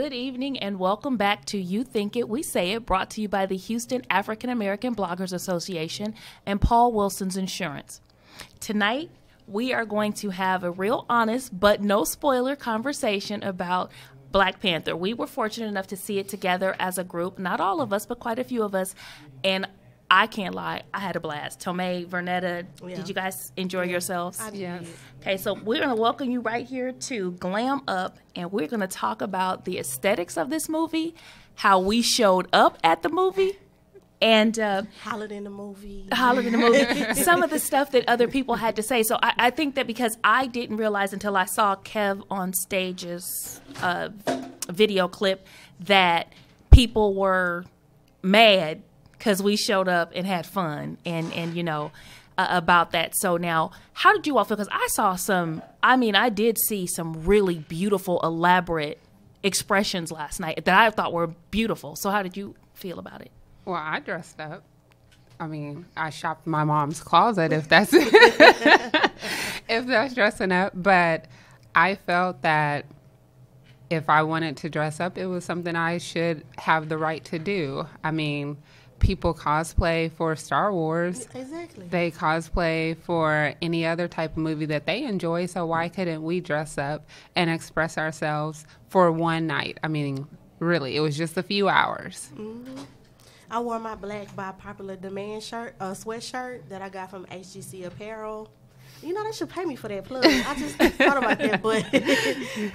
Good evening and welcome back to You Think It, We Say It, brought to you by the Houston African American Bloggers Association and Paul Wilson's Insurance. Tonight, we are going to have a real honest but no spoiler conversation about Black Panther. We were fortunate enough to see it together as a group, not all of us, but quite a few of us, and I can't lie, I had a blast. Tomei, Vernetta, Did you guys enjoy yourselves? I did. Yes. Okay, so we're going to welcome you right here to Glam Up, and we're going to talk about the aesthetics of this movie, how we showed up at the movie, and hollered in the movie. Some of the stuff that other people had to say. So I think that because I didn't realize until I saw Kev on stage's video clip that people were mad because we showed up and had fun and you know, about that. So now, how did you all feel? Because I did see some really beautiful, elaborate expressions last night that I thought were beautiful. So how did you feel about it? Well, I dressed up. I mean, I shopped my mom's closet, if that's if that's dressing up. But I felt that if I wanted to dress up, it was something I should have the right to do. I mean, people cosplay for Star Wars. Exactly. They cosplay for any other type of movie that they enjoy. So why couldn't we dress up and express ourselves for one night? I mean, really, it was just a few hours. Mm-hmm. I wore my black by popular demand sweatshirt that I got from HGC Apparel. You know, they should pay me for that plug. I just thought about that, but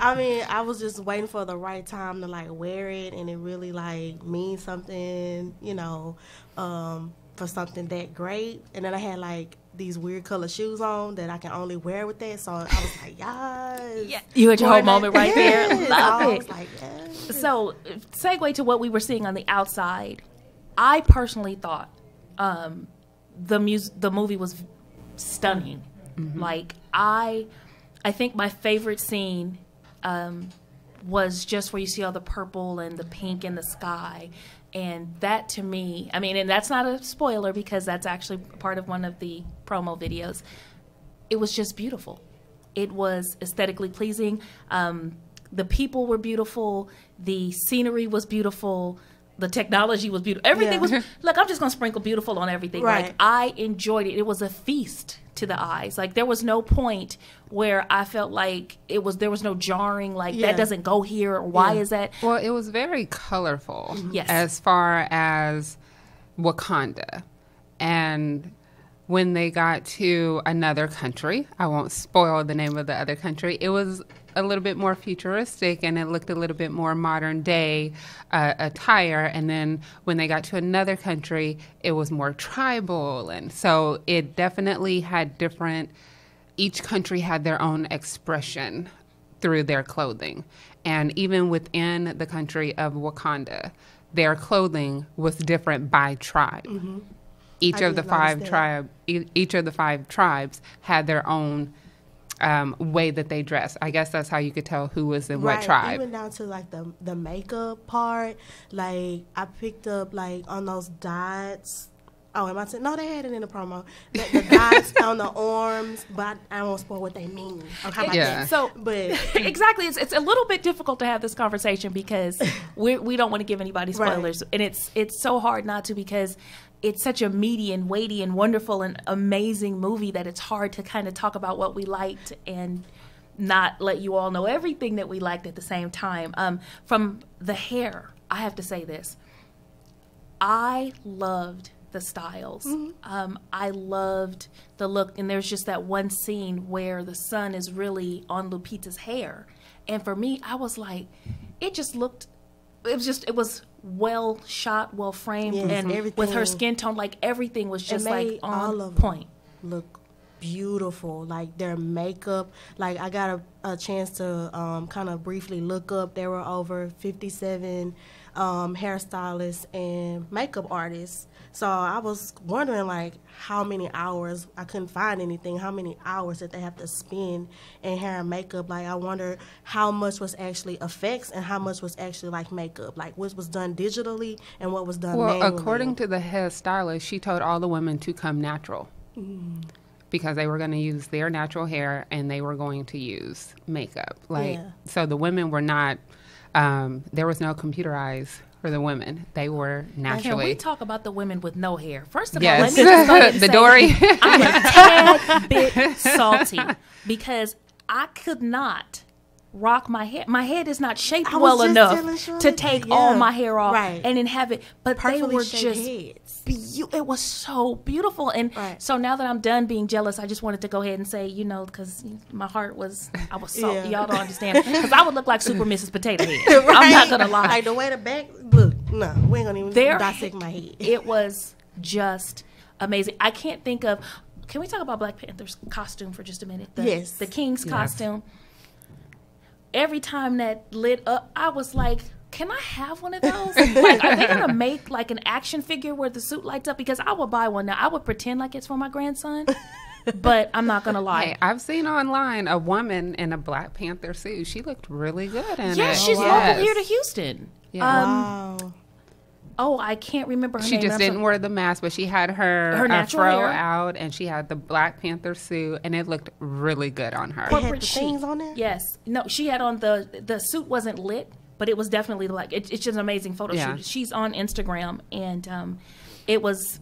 I mean, I was just waiting for the right time to like wear it, and it really like means something, you know, for something that great. And then I had like these weird color shoes on that I can only wear with that. So I was like, yes. Yeah. You had your whole moment right there. Yes. Love I it. was like, yes. So, segue to what we were seeing on the outside. I personally thought the movie was stunning. Mm-hmm. Like I think my favorite scene was just where you see all the purple and the pink in the sky, and that to me, I mean, and that's not a spoiler because that's actually part of one of the promo videos. It was just beautiful. It was aesthetically pleasing. The people were beautiful. The scenery was beautiful. The technology was beautiful. Everything was, look, I'm just going to sprinkle beautiful on everything. Right. Like, I enjoyed it. It was a feast to the eyes. Like, there was no point where I felt like there was no jarring, like, that doesn't go here, or why is that? Well, it was very colorful. Yes. As far as Wakanda. And when they got to another country, I won't spoil the name of the other country, it was a little bit more futuristic and it looked a little bit more modern day attire. And then when they got to another country, it was more tribal. And so it definitely had each country had their own expression through their clothing. And even within the country of Wakanda, their clothing was different by tribe. Mm-hmm. Each of the five tribes had their own way that they dress. I guess that's how you could tell who was in what tribe. Even down to like the makeup part. Like I picked up like on those dots. Oh, am I saying? No, they had it in the promo. The dots on the arms, but I won't spoil what they mean. Okay, how about that? So, but exactly, it's a little bit difficult to have this conversation because we don't want to give anybody spoilers, and it's so hard not to because it's such a meaty and weighty and wonderful and amazing movie that it's hard to kind of talk about what we liked and not let you all know everything that we liked at the same time. From the hair, I have to say this. I loved the styles. Mm-hmm. I loved the look, and there's just that one scene where the sun is really on Lupita's hair. And for me, I was like, it was well shot, well framed, and with her skin tone, like everything was just like on point. Look beautiful, like their makeup. Like I got a chance to kind of briefly look up. There were over 57 hairstylists and makeup artists. So I was wondering, like, how many hours, I couldn't find anything, how many hours that they have to spend in hair and makeup. Like, I wonder how much was actually effects and how much was actually, like, makeup. Like, what was done digitally and what was done manually. Well, according to the hairstylist, she told all the women to come natural. Because they were going to use their natural hair and they were going to use makeup. So the women were not There was no computer eyes for the women. They were naturally. Can we talk about the women with no hair? First of yes. all, let me just go ahead and the say, Dory. I'm a tad bit salty because I could not rock my hair. My head is not shaped well enough to take all my hair off and then have it. But perfectly they were shaped just heads. It was so beautiful. And so now that I'm done being jealous, I just wanted to go ahead and say, because my heart was, I was salty. Y'all don't understand. Because I would look like Super Mrs. Potato Head. I'm not going to lie. Like the way the back, look, no, we ain't going to even dissect my head. It was just amazing. I can't think of, can we talk about Black Panther's costume for just a minute? Yes. The King's costume. Every time that lit up, I was like, can I have one of those? Like, are they going to make like an action figure where the suit lights up? Because I would buy one now. I would pretend like it's for my grandson, but I'm not going to lie. Hey, I've seen online a woman in a Black Panther suit. She looked really good in it. Yeah, she's local here to Houston. Yeah. Wow. Oh, I can't remember her name. She just didn't wear the mask, but she had her natural fro hair out, and she had the Black Panther suit, and it looked really good on her. It had the things on there? Yes. No, she had on the suit wasn't lit, but it was definitely like, it's just an amazing photo shoot. She's on Instagram, and it was,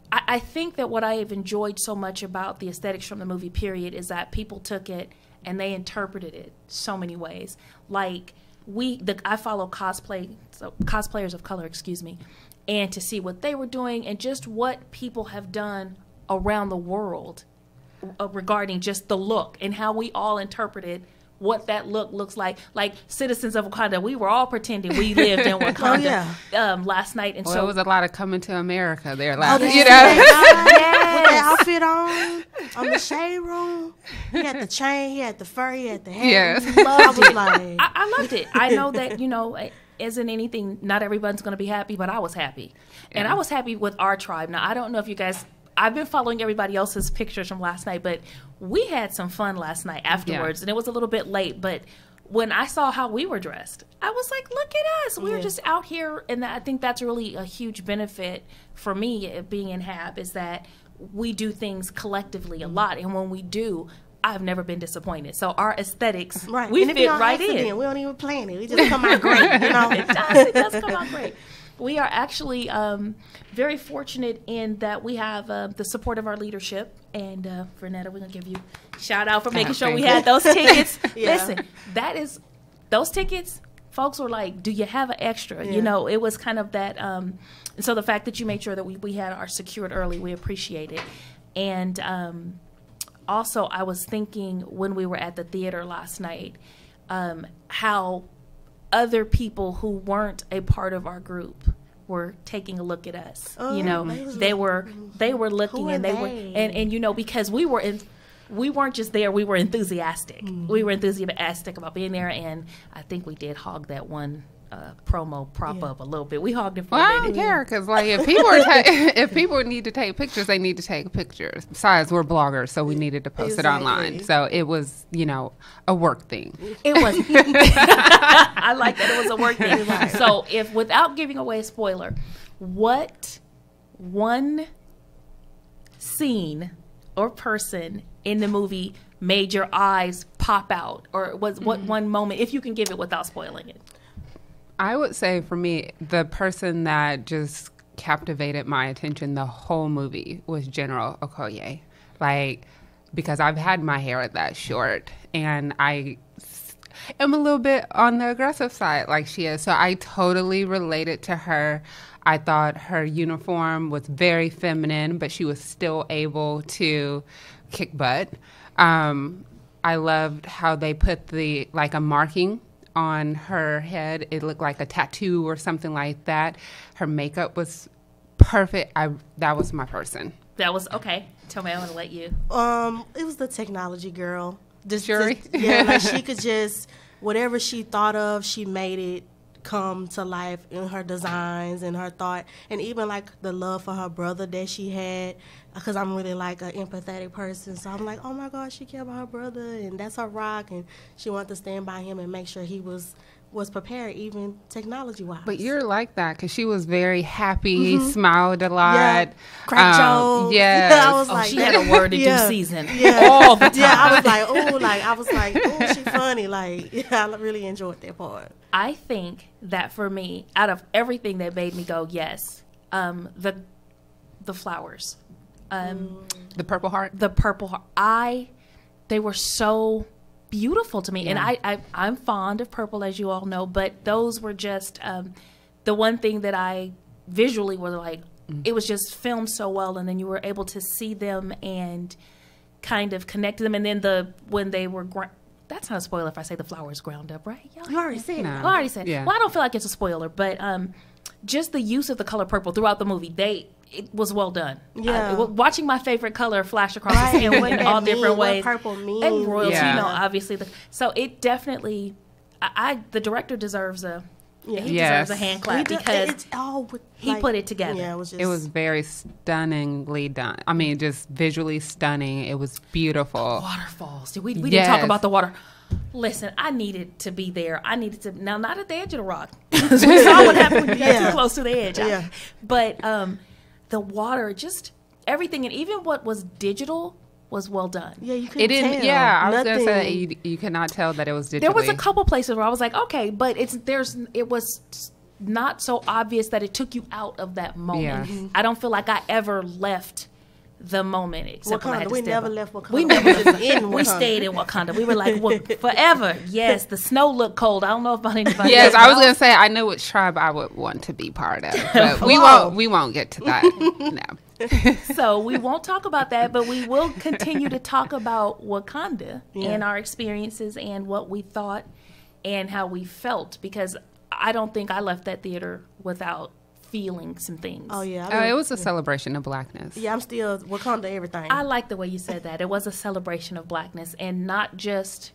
I think that what I have enjoyed so much about the aesthetics from the movie, period, is that people took it and they interpreted it so many ways. Like, I follow cosplayers of color, and to see what they were doing and just what people have done around the world regarding just the look and how we all interpreted what that look looks like. Like citizens of Wakanda, we were all pretending we lived in Wakanda last night, and so it was a lot of coming to America there last. With that outfit on the shade room, he had the chain, he had the fur, he had the hair. Yes. I loved it. I know that isn't anything. Not everyone's going to be happy, but I was happy, and I was happy with our tribe. Now I don't know if you guys. I've been following everybody else's pictures from last night, but we had some fun last night afterwards, and it was a little bit late. But when I saw how we were dressed, I was like, look at us. We were just out here, and I think that's really a huge benefit for me being in HAB is that we do things collectively a lot, and when we do, I've never been disappointed. So our aesthetics, we fit right in. We don't even plan it. We just come out great, It does come out great. We are actually very fortunate in that we have the support of our leadership. And Vernetta, we're going to give you a shout out for making sure we had those tickets. Listen, those tickets, folks were like, do you have an extra? It was kind of that. And so the fact that you made sure that we had ours secured early, we appreciate it. And also, I was thinking when we were at the theater last night, how other people who weren't a part of our group were taking a look at us. They were looking, and they were and because we weren't just there, we were enthusiastic. We were enthusiastic about being there, and I think we did hog that one promo prop up a little bit. We hogged it for a minute. I don't care, because if people need to take pictures, they need to take pictures. Besides, we're bloggers, so we needed to post it online. So it was, a work thing. It was. I like that it was a work thing. So if, without giving away a spoiler, what one scene or person in the movie made your eyes pop out, or was what one moment, if you can give it without spoiling it? I would say for me, the person that just captivated my attention the whole movie was General Okoye. Because I've had my hair that short, and I am a little bit on the aggressive side like she is. So I totally related to her. I thought her uniform was very feminine, but she was still able to kick butt. I loved how they put a marking on her head. It looked like a tattoo or something like that. Her makeup was perfect. That was my person. That was okay. Tell me, I want to let you. It was the technology girl. Shuri? She could just, whatever she thought of, she made it come to life in her designs and her thought, and even the love for her brother that she had, because I'm really an empathetic person, so I'm like, oh my God, she cared about her brother, and that's her rock, and she wanted to stand by him and make sure he was was prepared, even technology-wise. But you're like that because she was very happy, smiled a lot. Yeah. Crack jokes. Yes. I was like, she had a word to do season Yeah. all the time. Yeah, I was like, oh, she funny. Like, yeah, I really enjoyed that part. I think that for me, out of everything that made me go, yes, the flowers. The Purple Heart? The Purple Heart. They were so beautiful to me. Yeah. And I'm fond of purple, as you all know, but those were just the one thing that I visually was like, it was just filmed so well, and then you were able to see them and kind of connect them. And then when they were that's not a spoiler if I say the flowers ground up, right? You already said it. No. Well, I already said. Yeah. Well, I don't feel like it's a spoiler, but just the use of the color purple throughout the movie, it was well done. Yeah. Watching my favorite color flash across the screen in all different ways. What purple means. And royalty, Yeah. obviously. So it definitely, the director deserves a hand clap because it's all he put it together. Yeah, It was very stunningly done. I mean, just visually stunning. It was beautiful. Waterfalls. We didn't talk about the water. Listen, I needed to be there. I needed to, now not at the edge of the rock. We saw what happened when you got too close to the edge. Yeah. But the water, just everything, and even what was digital was well done. Yeah, you couldn't It didn't. tell. Yeah, I was Nothing. gonna say you cannot tell that it was digitally. There was a couple places where I was like, okay, but it was not so obvious that it took you out of that moment. Yeah. I don't feel like I ever left the moment except when I had to We step never up. left Wakanda. We never just in Wakanda. We stayed in Wakanda. We were like, well, forever. Yes, the snow looked cold. I don't know about anybody Yes, else. I was gonna say I know which tribe I would want to be part of, but we won't get to that. No. So we won't talk about that, but we will continue to talk about Wakanda and our experiences and what we thought and how we felt, because I don't think I left that theater without feeling some things. Oh yeah, It was a celebration of Blackness. Yeah, I'm still Wakanda everything. I like the way you said that. It was a celebration of Blackness and not just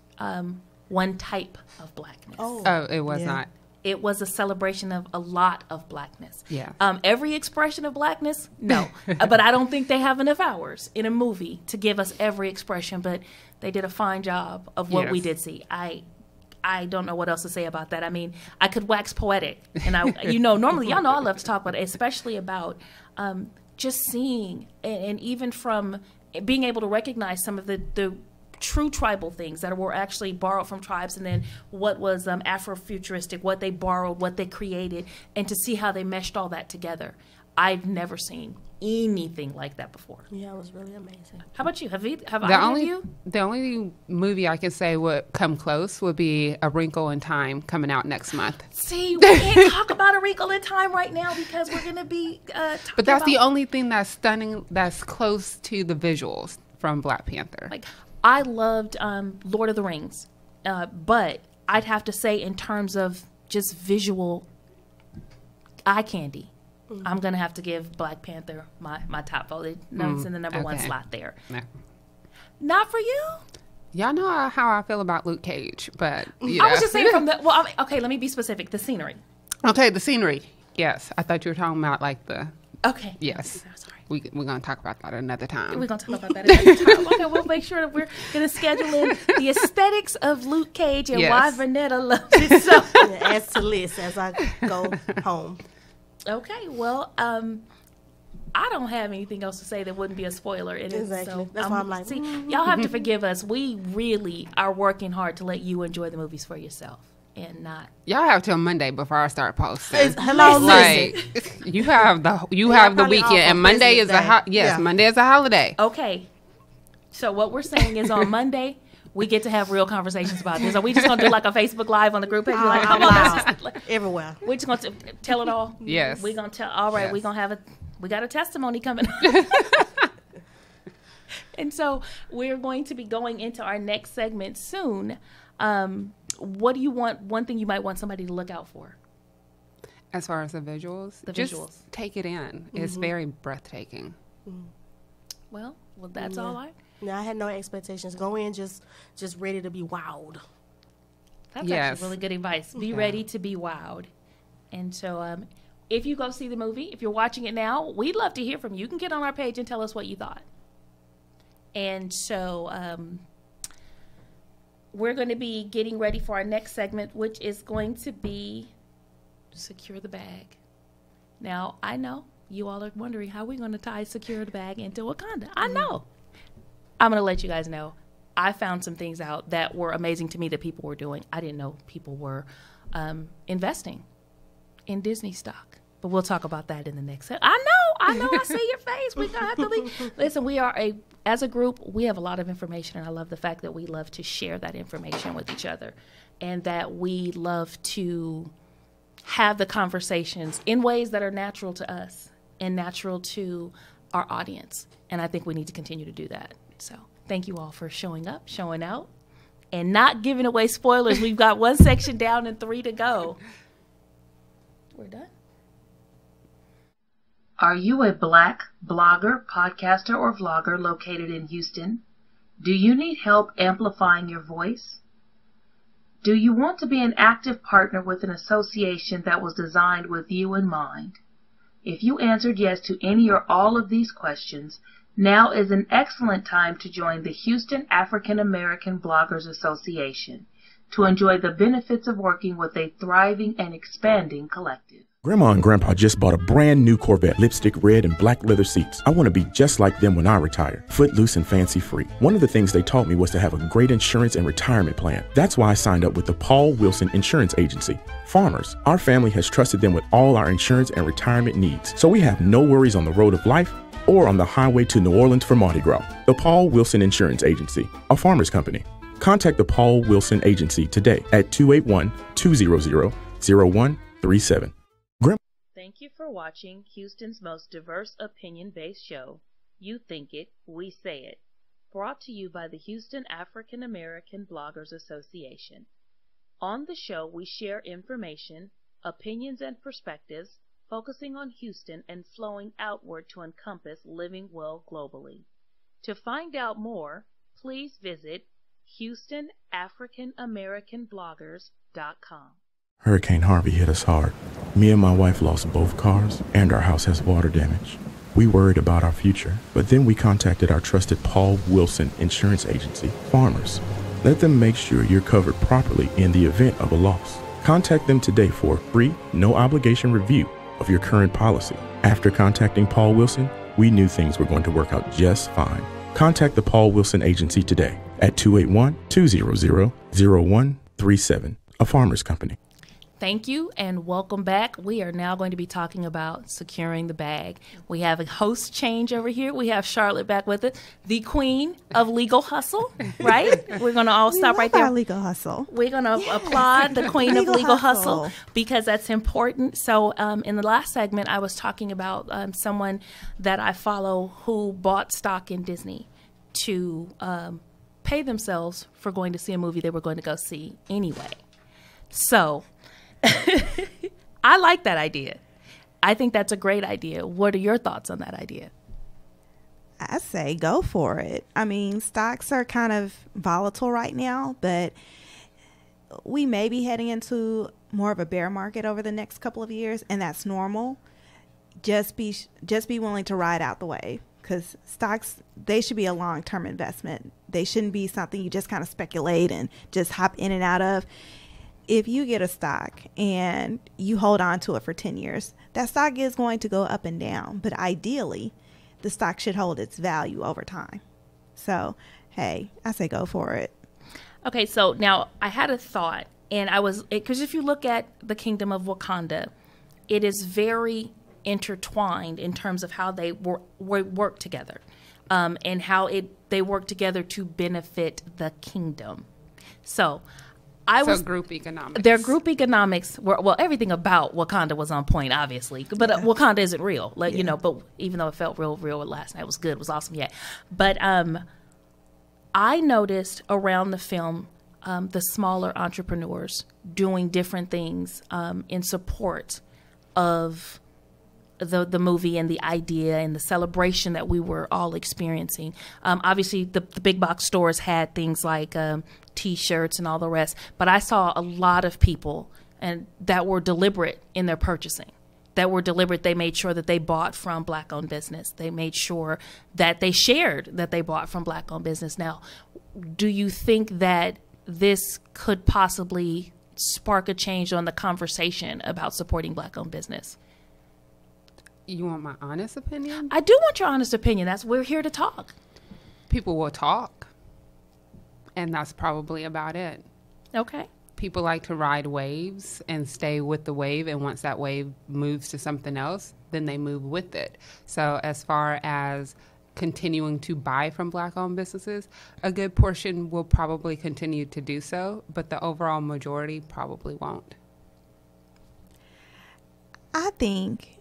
one type of Blackness. Oh, it was not. It was a celebration of a lot of Blackness. Yeah. Every expression of Blackness, no. But I don't think they have enough hours in a movie to give us every expression, but they did a fine job of what we did see. I don't know what else to say about that. I mean, I could wax poetic. And, normally, y'all know I love to talk about it, especially about just seeing and even from being able to recognize some of the true tribal things that were actually borrowed from tribes, and then what was Afrofuturistic, what they borrowed, what they created, and to see how they meshed all that together. I've never seen anything like that before. Yeah, it was really amazing. How about you? Have either of you? The only movie I could say would come close would be A Wrinkle in Time, coming out next month. See, we can't talk about A Wrinkle in Time right now because we're going to be talking But that's about, the only thing that's stunning, that's close to the visuals from Black Panther. like, I loved Lord of the Rings, but I'd have to say in terms of just visual eye candy, I'm going to have to give Black Panther my top vote. It's in the number one slot there. No. Not for you? Y'all know how I feel about Luke Cage, but I was just saying from the, okay, let me be specific. The scenery. Okay, the scenery. Yes, I thought you were talking about like the. Okay. Yes. Sorry. We're gonna talk about that another time. We're going to talk about that another time. Okay, we'll make sure that we're going to schedule in the aesthetics of Luke Cage and why Vernetta loves it so. Add to list as I go home. Okay, well, I don't have anything else to say that wouldn't be a spoiler in it. Exactly. So, That's why I'm like, see, y'all have to forgive us. We really are working hard to let you enjoy the movies for yourself and not. Y'all have till Monday before I start posting. Hello, Like you have the probably weekend, off on and Monday is Christmas Day. Monday is a holiday. Okay, so what we're saying is on Monday we get to have real conversations about this. Are we just gonna do like a Facebook Live on the group page? Like, come on, let's just, everywhere. we're just gonna tell it all. Yes. We're gonna tell. All right, Yes. we're gonna have we got a testimony coming. And so we're going to be going into our next segment soon. What do you want? One thing you might want somebody to look out for. As far as the visuals, just take it in. It's very breathtaking. Well, that's all I. No, I had no expectations. Go in just ready to be wowed. That's actually really good advice. Be ready to be wowed. And so if you go see the movie, if you're watching it now, we'd love to hear from you. You can get on our page and tell us what you thought. And so we're going to be getting ready for our next segment, which is going to be Secure the Bag. Now, I know you all are wondering how we're going to tie Secure the Bag into Wakanda. I know. I'm going to let you guys know. I found some things out that were amazing to me that people were doing. I didn't know people were investing in Disney stock. But we'll talk about that in the next segment. I know. I see your face. We're going to have to leave. Listen, as a group, we have a lot of information, and I love the fact that we love to share that information with each other and that we love to have the conversations in ways that are natural to us and natural to our audience. And I think we need to continue to do that. So thank you all for showing up, showing out, and not giving away spoilers. We've got one section down and 3 to go. We're done. Are you a Black blogger, podcaster, or vlogger located in Houston? Do you need help amplifying your voice? Do you want to be an active partner with an association that was designed with you in mind? If you answered yes to any or all of these questions, now is an excellent time to join the Houston African American Bloggers Association to enjoy the benefits of working with a thriving and expanding collective. Grandma and Grandpa just bought a brand new Corvette, lipstick red and black leather seats. I want to be just like them when I retire, footloose and fancy free. One of the things they taught me was to have a great insurance and retirement plan. That's why I signed up with the Paul Wilson Insurance Agency. Farmers, our family has trusted them with all our insurance and retirement needs, so we have no worries on the road of life or on the highway to New Orleans for Mardi Gras. The Paul Wilson Insurance Agency, a farmer's company. Contact the Paul Wilson Agency today at 281-200-0137. Thank you for watching Houston's most diverse opinion-based show, You Think It, We Say It, brought to you by the Houston African American Bloggers Association. On the show, we share information, opinions, and perspectives focusing on Houston and flowing outward to encompass living well globally. To find out more, please visit HoustonAfricanAmericanBloggers.com. Hurricane Harvey hit us hard. Me and my wife lost both cars, and our house has water damage. We worried about our future, but then we contacted our trusted Paul Wilson Insurance Agency, Farmers. Let them make sure you're covered properly in the event of a loss. Contact them today for a free, no-obligation review of your current policy. After contacting Paul Wilson, we knew things were going to work out just fine. Contact the Paul Wilson Agency today at 281-200-0137, a farmer's company. Thank you and welcome back. We are now going to be talking about securing the bag. We have a host change over here. We have Charlotte back with it, the queen of legal hustle, right? We're going to all stop right there. Legal hustle. We're going to applaud the queen of legal hustle because that's important. So in the last segment, I was talking about someone that I follow who bought stock in Disney to pay themselves for going to see a movie they were going to go see anyway. So I like that idea. I think that's a great idea. What are your thoughts on that idea? I say go for it. I mean, stocks are kind of volatile right now, but we may be heading into more of a bear market over the next couple of years, and that's normal. Just be willing to ride out the wave, because stocks, they should be a long-term investment. They shouldn't be something you just kind of speculate and just hop in and out of. If you get a stock and you hold on to it for 10 years, that stock is going to go up and down. But ideally, the stock should hold its value over time. So, hey, I say go for it. Okay, so now I had a thought, and because if you look at the Kingdom of Wakanda, it is very intertwined in terms of how they work together, and how they work together to benefit the kingdom. So group economics. Their group economics were, everything about Wakanda was on point, obviously. But Wakanda isn't real, but even though it felt real last night, it was good, it was awesome, yeah. But I noticed around the film the smaller entrepreneurs doing different things in support of the movie and the idea and the celebration that we were all experiencing. Obviously, the big box stores had things like T-shirts and all the rest, but I saw a lot of people that were deliberate in their purchasing. That were deliberate. They made sure that they bought from Black-owned business. They made sure that they shared that they bought from Black-owned business. Now, do you think that this could possibly spark a change on the conversation about supporting Black-owned business? You want my honest opinion? I do want your honest opinion. We're here to talk. People will talk, and that's probably about it. Okay. People like to ride waves and stay with the wave, and once that wave moves to something else, then they move with it. So as far as continuing to buy from Black-owned businesses, a good portion will probably continue to do so, but the overall majority probably won't. I think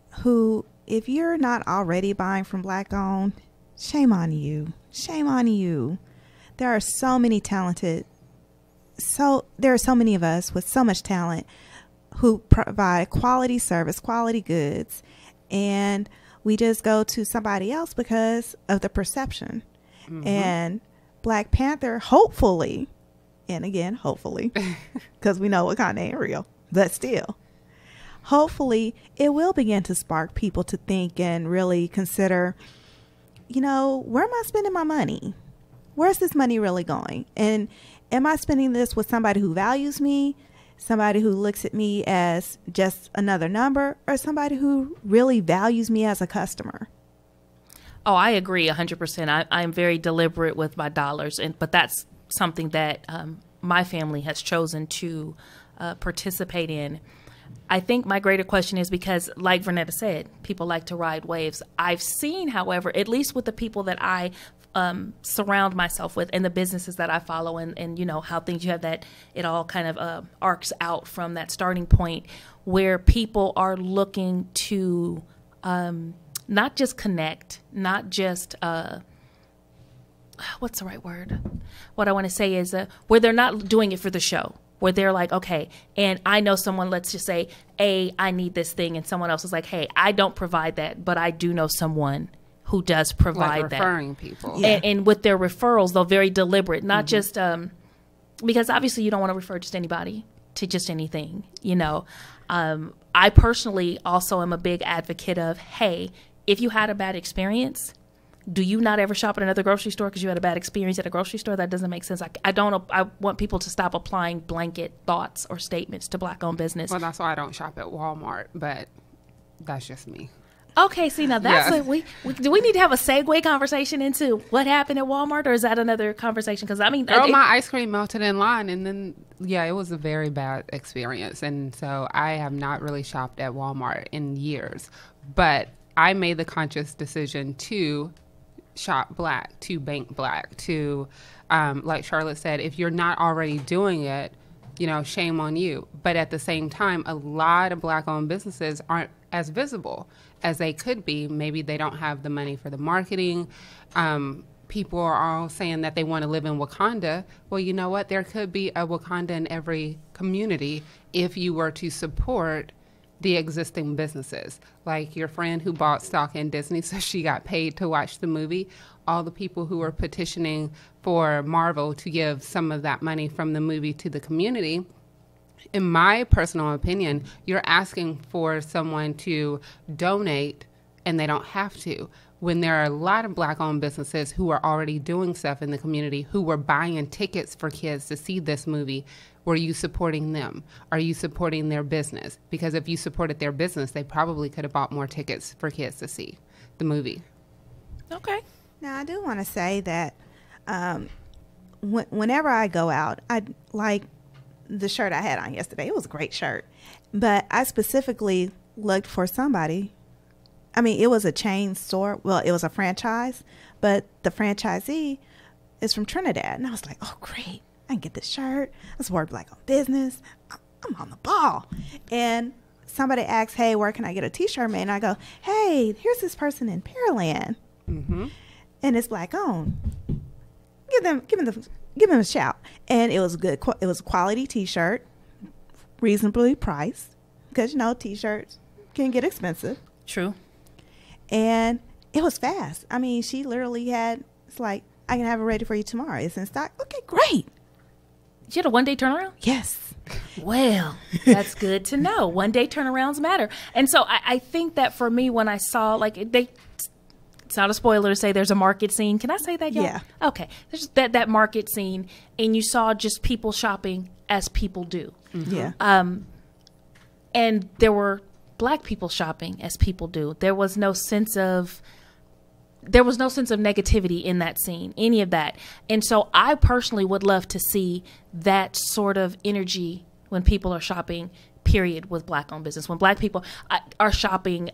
if you're not already buying from Black-owned, shame on you. Shame on you. There are so many there are so many of us with so much talent who provide quality service, quality goods, and we just go to somebody else because of the perception. Mm-hmm. And Black Panther, hopefully, and again, hopefully, because we know Wakanda ain't real, but still, hopefully it will begin to spark people to think and really consider, where am I spending my money? Where's this money really going? And am I spending this with somebody who values me, somebody who looks at me as just another number, or somebody who really values me as a customer? Oh, I agree 100%. I'm very deliberate with my dollars, but that's something that my family has chosen to participate in. I think my greater question is because, like Vernetta said, people like to ride waves. I've seen, however, at least with the people that I surround myself with and the businesses that I follow and how things you have that it all kind of arcs out from that starting point where people are looking to not just connect, not just what's the right word? What I want to say is where they're not doing it for the show, where they're like, okay, and I know someone, let's just say, I need this thing, and someone else is like, hey, I don't provide that, but I do know someone who does provide like referring people. Yeah. And with their referrals, they're very deliberate, not just because obviously you don't want to refer just anybody to just anything, I personally also am a big advocate of, hey, if you had a bad experience, do you not ever shop at another grocery store because you had a bad experience at a grocery store? That doesn't make sense. I want people to stop applying blanket thoughts or statements to Black-owned business. Well, that's why I don't shop at Walmart, but that's just me. Okay, see, now that's do we need to have a segue conversation into what happened at Walmart, or is that another conversation? Because my ice cream melted in line, and then it was a very bad experience, and so I have not really shopped at Walmart in years. But I made the conscious decision to shop Black, to bank Black, to like Charlotte said, if you're not already doing it, shame on you. But at the same time, a lot of Black-owned businesses aren't as visible as they could be. Maybe they don't have the money for the marketing. People are all saying that they want to live in Wakanda. Well, you know what? There could be a Wakanda in every community if you were to support the existing businesses. Like your friend who bought stock in Disney, so she got paid to watch the movie. All the people who are petitioning for Marvel to give some of that money from the movie to the community. In my personal opinion, you're asking for someone to donate and they don't have to. When there are a lot of Black-owned businesses who are already doing stuff in the community, who were buying tickets for kids to see this movie, were you supporting them? Are you supporting their business? Because if you supported their business, they probably could have bought more tickets for kids to see the movie. Okay. Now, I do want to say that whenever I go out, I like the shirt I had on yesterday. It was a great shirt. But I specifically looked for somebody. I mean, it was a chain store. Well, it was a franchise, but the franchisee is from Trinidad. And I was like, oh, great. I can get this shirt. I support Black-owned business. I'm on the ball. And somebody asks, hey, where can I get a T-shirt made? And I go, hey, here's this person in Pearland. Mm-hmm. And it's Black-owned. Give them a shout. And it was good. It was a quality T-shirt, reasonably priced, because T-shirts can get expensive. True. And it was fast. I mean, she literally it's like, I can have it ready for you tomorrow. It's in stock. Okay, great. You had a one-day turnaround? Yes. Well, that's good to know. One-day turnarounds matter. And so I think that for me, when I saw, it's not a spoiler to say there's a market scene. Can I say that, y'all? Yeah. Okay. There's that market scene, and you saw just people shopping as people do. Yeah. And there were Black people shopping as people do. There was no sense of negativity in that scene, any of that. And so I personally would love to see that sort of energy when people are shopping, period, with Black-owned business. When Black people are shopping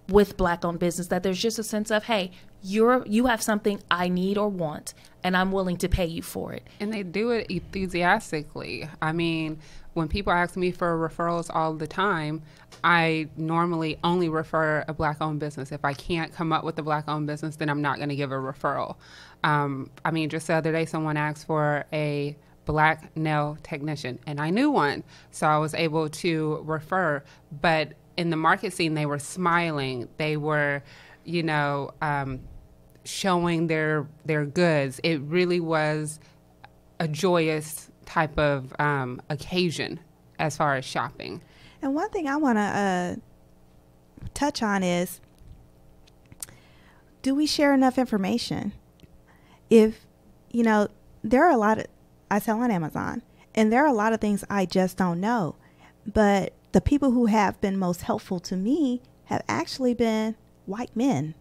with Black-owned business, that there's just a sense of, hey, you have something I need or want, and I'm willing to pay you for it. And they do it enthusiastically. I mean, when people ask me for referrals all the time, I normally only refer a Black-owned business. If I can't come up with a Black-owned business, then I'm not going to give a referral. I mean, just the other day, someone asked for a Black nail technician, and I knew one, so I was able to refer. But in the market scene, they were smiling. They were, showing their goods. It really was a joyous type of occasion as far as shopping. And one thing I want to touch on is, do we share enough information? If, there are a lot of, I sell on Amazon, and there are a lot of things I just don't know. But the people who have been most helpful to me have actually been white men.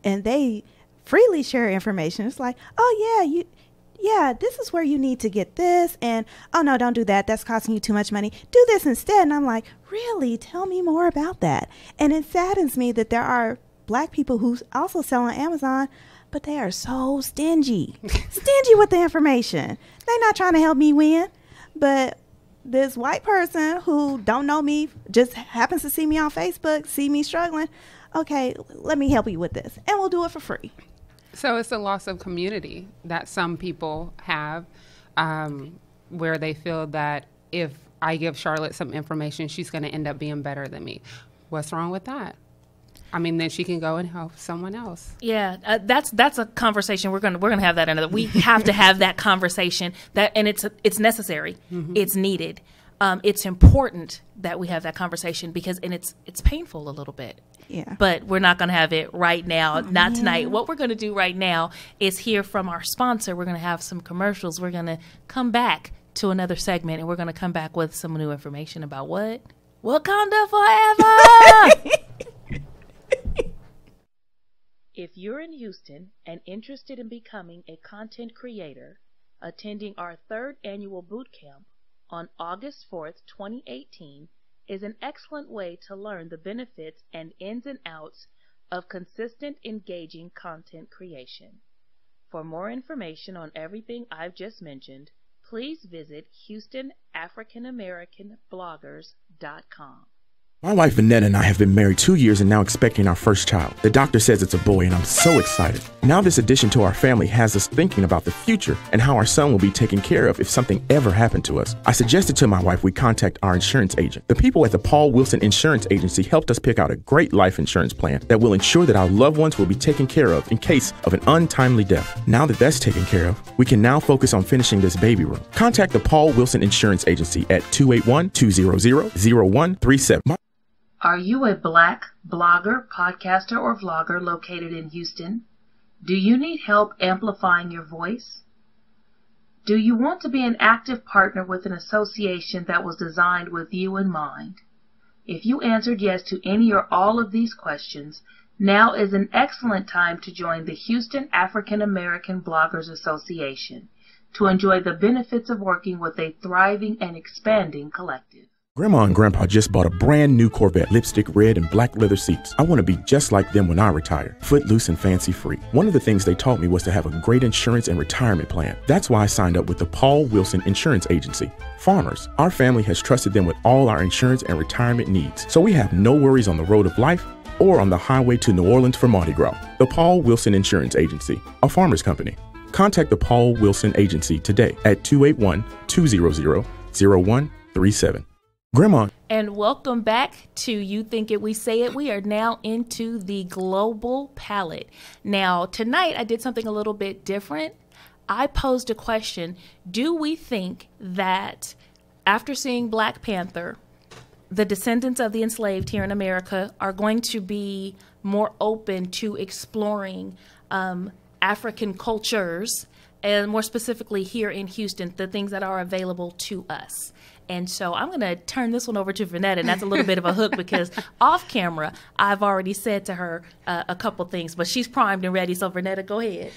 And they freely share information. It's like, oh, yeah, this is where you need to get this. And, oh, no, don't do that. That's costing you too much money. Do this instead. And I'm like, really? Tell me more about that. And it saddens me that there are Black people who also sell on Amazon, but they are so stingy with the information. They're not trying to help me win. But this white person who don't know me, just happens to see me on Facebook, see me struggling. Okay, let me help you with this. And we'll do it for free. So it's a loss of community that some people have, where they feel that if I give Charlotte some information, she's going to end up being better than me. What's wrong with that? I mean, then she can go and help someone else. Yeah, that's a conversation we're gonna have that another. We have to have that conversation, and it's necessary. Mm-hmm. It's needed. It's important that we have that conversation because it's painful a little bit. Yeah. But we're not going to have it right now, not tonight. What we're going to do right now is hear from our sponsor. We're going to have some commercials. We're going to come back to another segment, and we're going to come back with some new information about what? Wakanda Forever! If you're in Houston and interested in becoming a content creator, attending our 3rd annual boot camp on August 4th, 2018, is an excellent way to learn the benefits and ins and outs of consistent, engaging content creation. For more information on everything I've just mentioned, please visit HoustonAfricanAmericanBloggers.com. My wife Annette and I have been married 2 years and now expecting our first child. The doctor says it's a boy and I'm so excited. Now this addition to our family has us thinking about the future and how our son will be taken care of if something ever happened to us. I suggested to my wife we contact our insurance agent. The people at the Paul Wilson Insurance Agency helped us pick out a great life insurance plan that will ensure that our loved ones will be taken care of in case of an untimely death. Now that that's taken care of, we can now focus on finishing this baby room. Contact the Paul Wilson Insurance Agency at 281-200-0137. Are you a Black blogger, podcaster, or vlogger located in Houston? Do you need help amplifying your voice? Do you want to be an active partner with an association that was designed with you in mind? If you answered yes to any or all of these questions, now is an excellent time to join the Houston African American Bloggers Association to enjoy the benefits of working with a thriving and expanding collective. Grandma and Grandpa just bought a brand new Corvette, lipstick red and black leather seats. I want to be just like them when I retire, footloose and fancy free. One of the things they taught me was to have a great insurance and retirement plan. That's why I signed up with the Paul Wilson Insurance Agency. Farmers, our family has trusted them with all our insurance and retirement needs, so we have no worries on the road of life or on the highway to New Orleans for Mardi Gras. The Paul Wilson Insurance Agency, a farmer's company. Contact the Paul Wilson Agency today at 281-200-0137. Grandma. And welcome back to You Think It, We Say It. We are now into the global palette. Now, tonight I did something a little bit different. I posed a question. Do we think that after seeing Black Panther, the descendants of the enslaved here in America are going to be more open to exploring African cultures, and more specifically here in Houston, the things that are available to us. And so I'm going to turn this one over to Vernetta, and that's a little bit of a hook because off camera, I've already said to her a couple things, but she's primed and ready. So Vernetta, go ahead.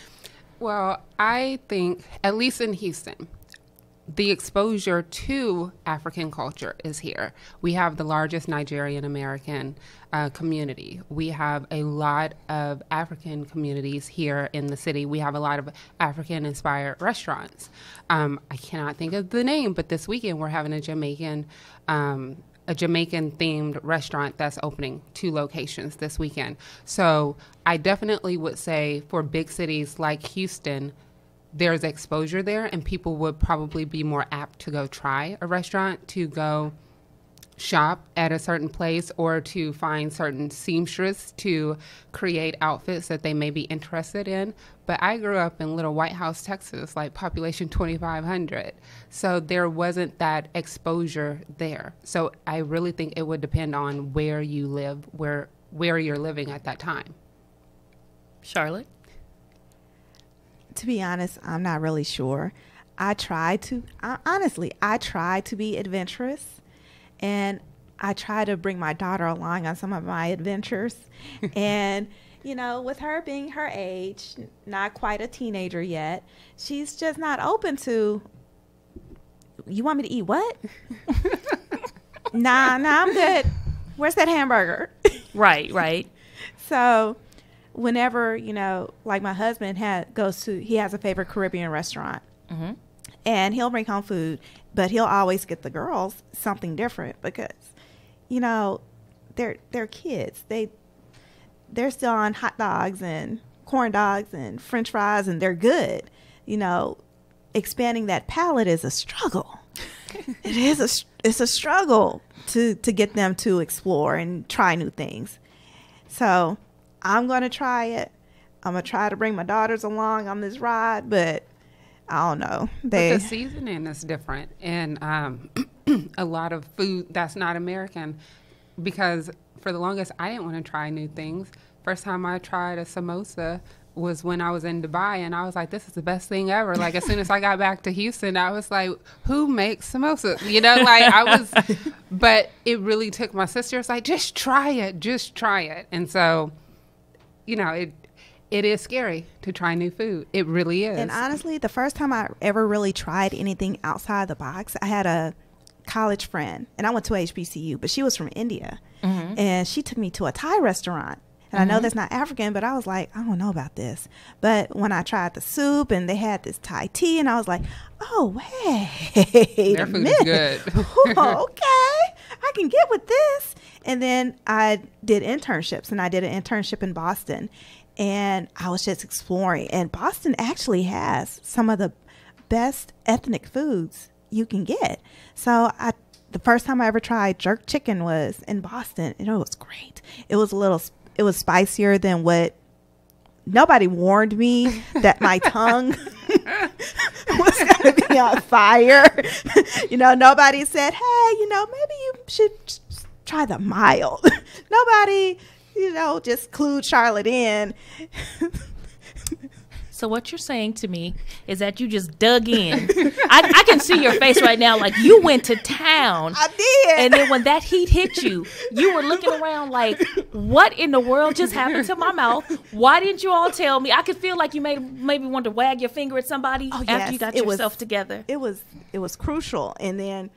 Well, I think, at least in Houston, the exposure to African culture is here. We have the largest Nigerian American community. We have a lot of African communities here in the city. We have a lot of African inspired restaurants. I cannot think of the name, but this weekend we're having a Jamaican themed restaurant that's opening 2 locations this weekend. So I definitely would say for big cities like Houston, there's exposure there, and people would probably be more apt to go try a restaurant, to go shop at a certain place, or to find certain seamstress to create outfits that they may be interested in. But I grew up in Little White House, Texas, like population 2,500. So there wasn't that exposure there. So I really think it would depend on where you live, where you're living at that time. Charlotte? To be honest, I'm not really sure. I try to be adventurous, and I try to bring my daughter along on some of my adventures. And, you know, with her being her age, not quite a teenager yet, she's just not open to, you want me to eat what? Nah, I'm good. Where's that hamburger? Right. So whenever, you know, like my husband he has a favorite Caribbean restaurant, and he'll bring home food, but he'll always get the girls something different because, you know, they're kids. They're still on hot dogs and corn dogs and French fries, and they're good. You know, expanding that palate is a struggle. It's a struggle to get them to explore and try new things. So I'm going to try it. I'm going to try to bring my daughters along on this ride, but I don't know. But the seasoning is different, and a lot of food that's not American, because for the longest I didn't want to try new things. First time I tried a samosa was when I was in Dubai, and I was like, this is the best thing ever. Like, as soon as I got back to Houston, I was like, who makes samosas? You know, like but it really took my sister. It's like, just try it. And so, you know, it is scary to try new food. It really is. And honestly, the first time I ever really tried anything outside the box, I had a college friend, and I went to HBCU, but she was from India, and she took me to a Thai restaurant. And I know that's not African, but I was like, I don't know about this. But when I tried the soup and they had this Thai tea, and I was like, oh, wait Their a food minute. is good. Okay, I can get with this. And then I did internships, and I did an internship in Boston. And I was just exploring. And Boston actually has some of the best ethnic foods you can get. So the first time I ever tried jerk chicken was in Boston, and it was great. It was spicier than what nobody warned me that my tongue was going to be on fire. You know, nobody said, hey, you know, maybe you should try the mild. Nobody, you know, just clued Charlotte in. So what you're saying to me is that you just dug in. I can see your face right now, like you went to town. I did. And then when that heat hit you, you were looking around like, what in the world just happened to my mouth? Why didn't you all tell me? I could feel like you maybe want to wag your finger at somebody after you got yourself together. It was crucial. And then,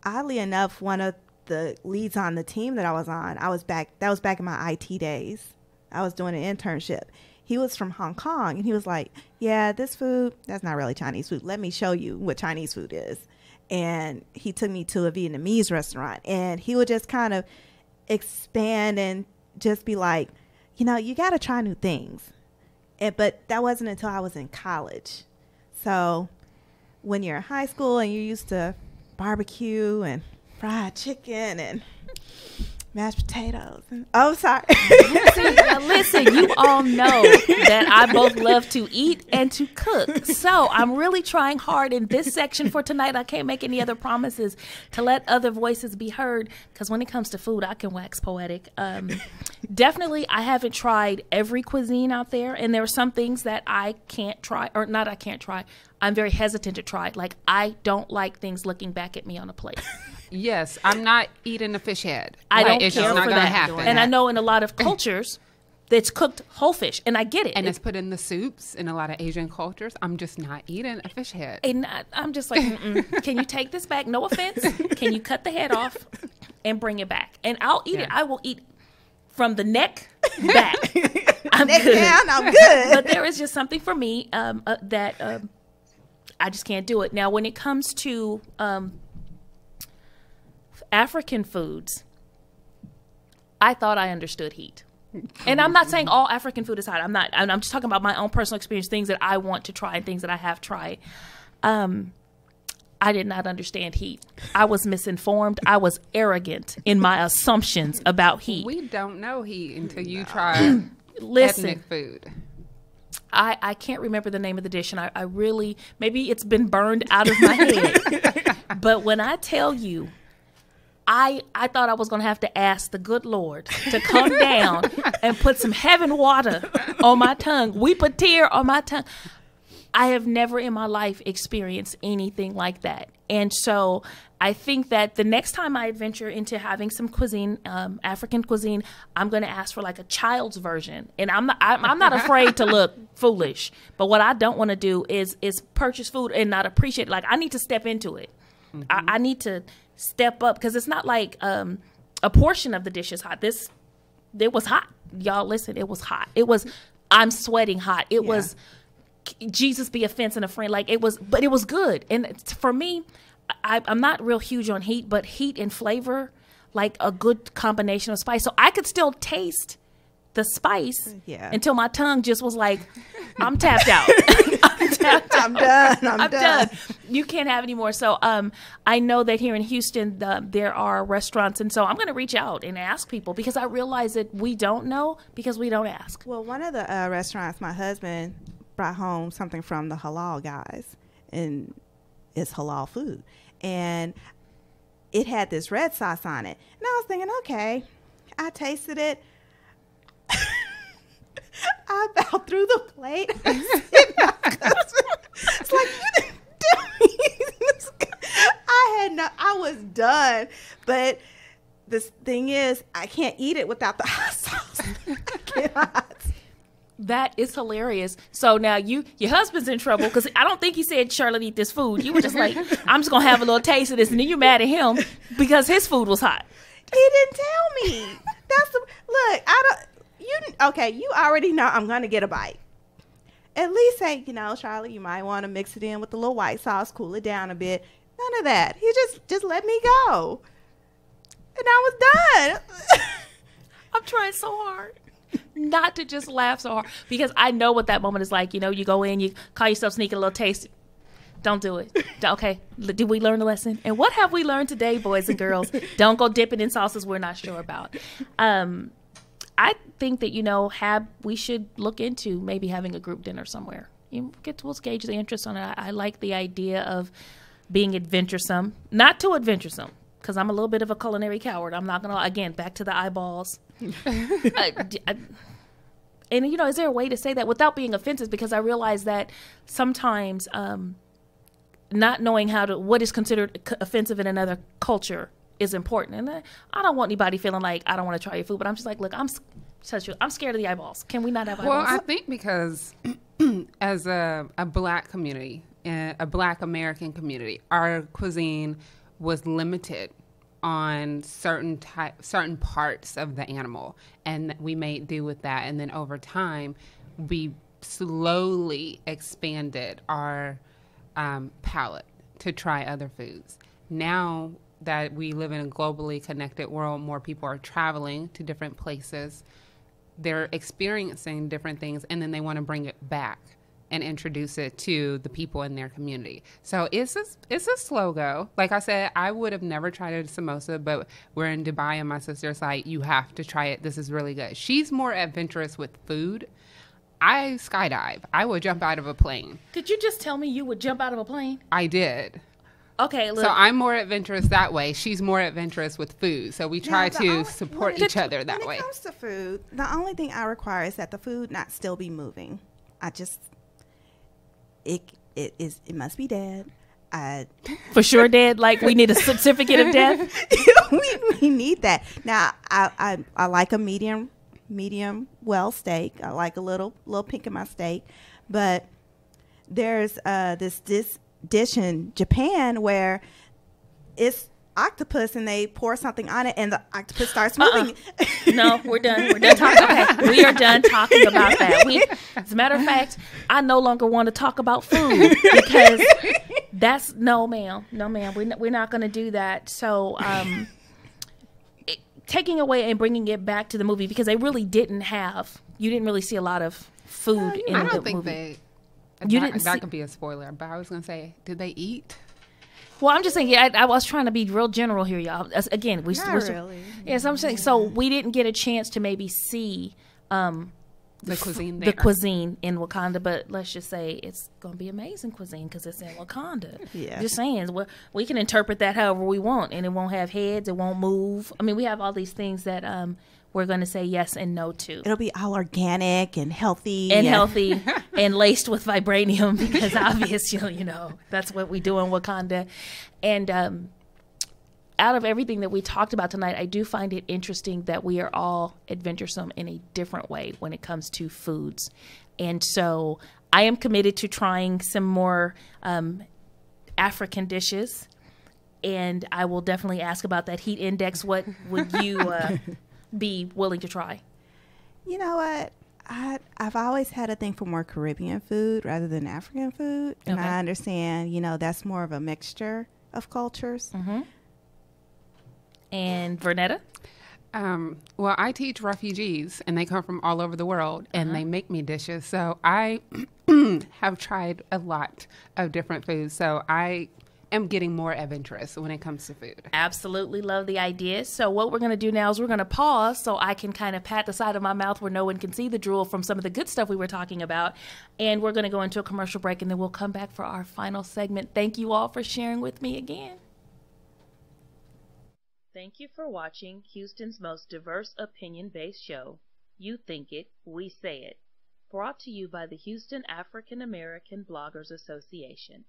oddly enough, one of the leads on the team that I was on, that was back in my IT days. I was doing an internship. He was from Hong Kong, and he was like, yeah, this food, that's not really Chinese food. Let me show you what Chinese food is. And he took me to a Vietnamese restaurant, and he would just kind of expand and just be like, you know, you got to try new things. But that wasn't until I was in college. So when you're in high school and you're used to barbecue and fried chicken and mashed potatoes. Oh, sorry. Now listen, you all know that I both love to eat and to cook. So I'm really trying hard in this section for tonight. I can't make any other promises to let other voices be heard, because when it comes to food, I can wax poetic. Definitely, I haven't tried every cuisine out there, and there are some things that I can't try, or not I can't try. I'm very hesitant to try. Like, I don't like things looking back at me on a plate. Yes, I'm not eating a fish head. I don't it's care just not for gonna that. happen. And I know in a lot of cultures, it's cooked whole fish, and I get it. And it's put in the soups in a lot of Asian cultures. I'm just not eating a fish head. And I'm just like, can you take this back? No offense. Can you cut the head off and bring it back? And I'll eat it. I will eat from the neck back. I'm Neck good. down, I'm good. But there is just something for me that I just can't do it. Now, when it comes to African foods, I thought I understood heat. And I'm not saying all African food is hot. I'm just talking about my own personal experience, things that I want to try and things that I have tried. I did not understand heat. I was misinformed. I was arrogant in my assumptions about heat. We don't know heat until you try Listen, ethnic food. I can't remember the name of the dish, and I really, maybe it's been burned out of my head. But when I tell you, I thought I was going to have to ask the good Lord to come down and put some heaven water on my tongue, weep a tear on my tongue. I have never in my life experienced anything like that. And so I think that the next time I venture into having some cuisine, African cuisine, I'm going to ask for like a child's version. And I'm not afraid to look foolish. But what I don't want to do is purchase food and not appreciate it. Like, I need to step into it. Mm-hmm. I need to step up, because it's not like a portion of the dish is hot. It was hot. Y'all listen, it was hot. It was, I'm sweating hot. It was Jesus be a fence and a friend. Like, it was, but it was good. And for me, I'm not real huge on heat, but heat and flavor, like a good combination of spice. So I could still taste the spice until my tongue just was like, I'm tapped out. I'm done. I'm done. You can't have any more. So I know that here in Houston, there are restaurants. And so I'm going to reach out and ask people, because I realize that we don't know because we don't ask. Well, one of the restaurants, my husband brought home something from the halal guys, and it's halal food. And it had this red sauce on it. And I was thinking, okay, I tasted it. I bowed through the plate. It's like, you didn't do me. I was done. But the thing is, I can't eat it without the hot sauce. I cannot. That is hilarious. So now your husband's in trouble, because I don't think he said, Charlotte, eat this food. You were just like, I'm just going to have a little taste of this. And then you're mad at him because his food was hot. He didn't tell me. You already know I'm going to get a bite. At least say, Charlotte, you might want to mix it in with a little white sauce, cool it down a bit. None of that. He just let me go. And I was done. I'm trying so hard not to just laugh so hard, because I know what that moment is like. You go in, you call yourself sneaking a little taste. Don't do it. Okay. Did we learn a lesson? And what have we learned today, boys and girls? Don't go dipping in sauces we're not sure about. I think that, we should look into maybe having a group dinner somewhere. We'll gauge the interest on it. I like the idea of being adventuresome, not too adventuresome, because I'm a little bit of a culinary coward. I'm not going to, again, back to the eyeballs. And, is there a way to say that without being offensive? Because I realize that sometimes not knowing what is considered offensive in another culture is important. And I don't want anybody feeling like I don't want to try your food, but I'm just like, look, I'm scared of the eyeballs. Can we not have eyeballs? Well, I think because as a Black community, a Black American community, our cuisine was limited on certain parts of the animal, and we made do with that. And then over time, we slowly expanded our palate to try other foods. Now that we live in a globally connected world, more people are traveling to different places. They're experiencing different things, and then they want to bring it back. and introduce it to the people in their community. So it's a slow go. Like I said, I would have never tried a samosa, but we're in Dubai and my sister's like, you have to try it. This is really good. She's more adventurous with food. I skydive. I would jump out of a plane. Did you just tell me you would jump out of a plane? I did. Okay, look. So I'm more adventurous that way. She's more adventurous with food. So we try to support each other that way. When it comes to food, the only thing I require is that the food not still be moving. It must be dead. For sure dead? Like we need a certificate of death? we need that. Now, I like a medium well steak. I like a little pink in my steak. But there's this dish in Japan where it's octopus and they pour something on it and the octopus starts moving. No, we're done. We're done talking. Okay, we are done talking about that. As a matter of fact, I no longer want to talk about food because no, ma'am. We're not going to do that. So, taking away and bringing it back to the movie because they really didn't really see a lot of food in the movie. I don't think that could be a spoiler, but I was going to say, did they eat? Well, I'm just saying, I was trying to be real general here, y'all. Again, we're really. Yes, I'm saying, so we didn't get a chance to maybe see the cuisine there. The cuisine in Wakanda, but let's just say it's going to be amazing cuisine because it's in Wakanda. Yeah. Just saying, we can interpret that however we want, and it won't have heads, it won't move. I mean, we have all these things that we're going to say yes and no to. It'll be all organic and healthy. And laced with vibranium because obviously, that's what we do in Wakanda. And out of everything that we talked about tonight, I do find it interesting that we are all adventuresome in a different way when it comes to foods. And so I am committed to trying some more African dishes. And I will definitely ask about that heat index. What would you be willing to try? You know what? I've always had a thing for more Caribbean food rather than African food. And I understand, that's more of a mixture of cultures. Mm-hmm. And Vernetta? Well, I teach refugees, and they come from all over the world, and they make me dishes. So I have tried a lot of different foods. So I am getting more adventurous when it comes to food. Absolutely love the idea. So what we're going to do now is we're going to pause so I can kind of pat the side of my mouth where no one can see the drool from some of the good stuff we were talking about. And we're going to go into a commercial break, and then we'll come back for our final segment. Thank you all for sharing with me again. Thank you for watching Houston's most diverse opinion-based show, You Think It, We Say It, brought to you by the Houston African American Bloggers Association.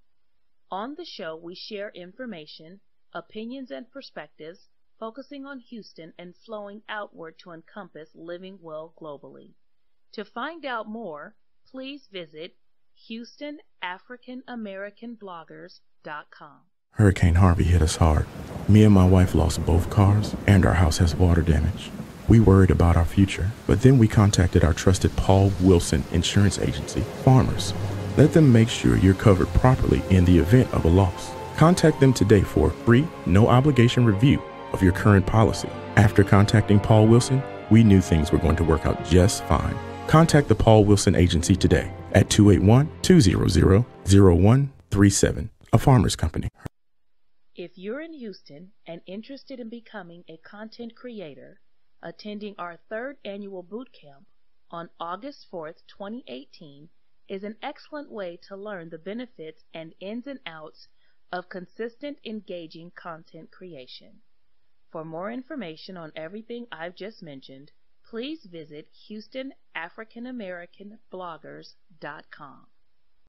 On the show, we share information, opinions, and perspectives focusing on Houston and flowing outward to encompass living well globally. To find out more, please visit HoustonAfricanAmericanBloggers.com. Hurricane Harvey hit us hard. Me and my wife lost both cars, and our house has water damage. We worried about our future, but then we contacted our trusted Paul Wilson Insurance Agency, Farmers. Let them make sure you're covered properly in the event of a loss. Contact them today for a free, no-obligation review of your current policy. After contacting Paul Wilson, we knew things were going to work out just fine. Contact the Paul Wilson Agency today at 281-200-0137, a Farmers Company. If you're in Houston and interested in becoming a content creator, attending our 3rd annual boot camp on August 4th, 2018 is an excellent way to learn the benefits and ins and outs of consistent, engaging content creation. For more information on everything I've just mentioned, please visit HoustonAfricanAmericanBloggers.com.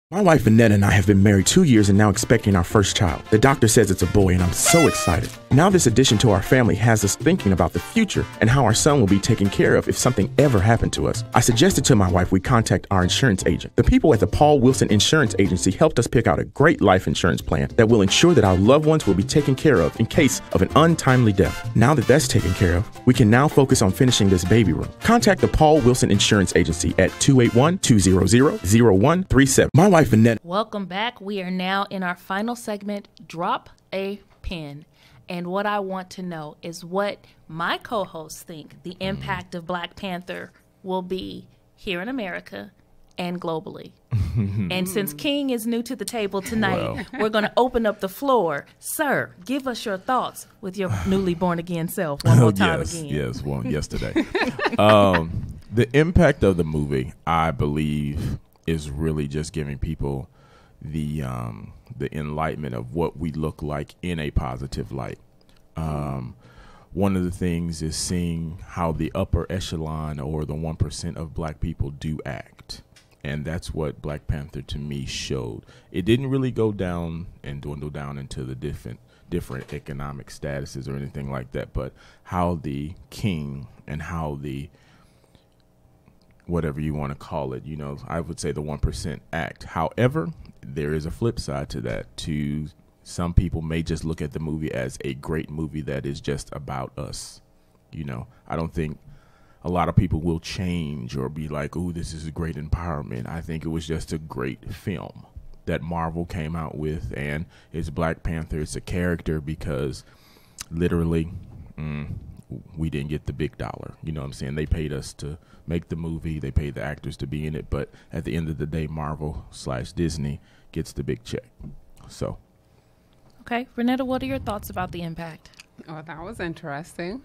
My wife Vanetta and I have been married 2 years and now expecting our first child. The doctor says it's a boy and I'm so excited. Now this addition to our family has us thinking about the future and how our son will be taken care of if something ever happened to us. I suggested to my wife we contact our insurance agent. The people at the Paul Wilson Insurance Agency helped us pick out a great life insurance plan that will ensure that our loved ones will be taken care of in case of an untimely death. Now that that's taken care of, we can now focus on finishing this baby room. Contact the Paul Wilson Insurance Agency at 281-200-0137. My wife Annette. Welcome back. We are now in our final segment, Drop a Pin. And what I want to know is what my co-hosts think the impact of Black Panther will be here in America and globally. And since King is new to the table tonight, we're going to open up the floor. Sir, give us your thoughts with your newly born again self one more time again. Yes, yesterday. The impact of the movie, I believe, is really just giving people the enlightenment of what we look like in a positive light. One of the things is seeing how the upper echelon or the 1% of black people do act. And that's what Black Panther to me showed. It didn't really go down and dwindle down into the different economic statuses or anything like that, but how the king and how the whatever you want to call it, I would say the 1% act. However, there is a flip side to that. Some people may just look at the movie as a great movie that is just about us. I don't think a lot of people will change or be like, "Oh, this is a great empowerment." I think it was just a great film that Marvel came out with, and it's Black Panther. It's a character because literally we didn't get the big dollar. You know what I'm saying? They paid us to make the movie. They paid the actors to be in it. But at the end of the day, Marvel/Disney gets the big check. So. Okay, Renetta, what are your thoughts about the impact? Oh, that was interesting.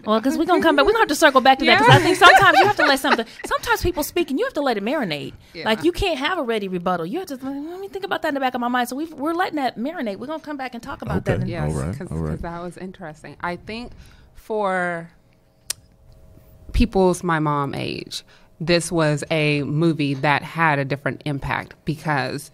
Well, because we're going to come back. We're going to have to circle back to that because I think sometimes you have to let sometimes people speak and you have to let it marinate. Yeah. Like, you can't have a ready rebuttal. You have to, let me think about that in the back of my mind. So we're letting that marinate. We're going to come back and talk about that. Yes, because that was interesting. I think for people's my mom age, this was a movie that had a different impact because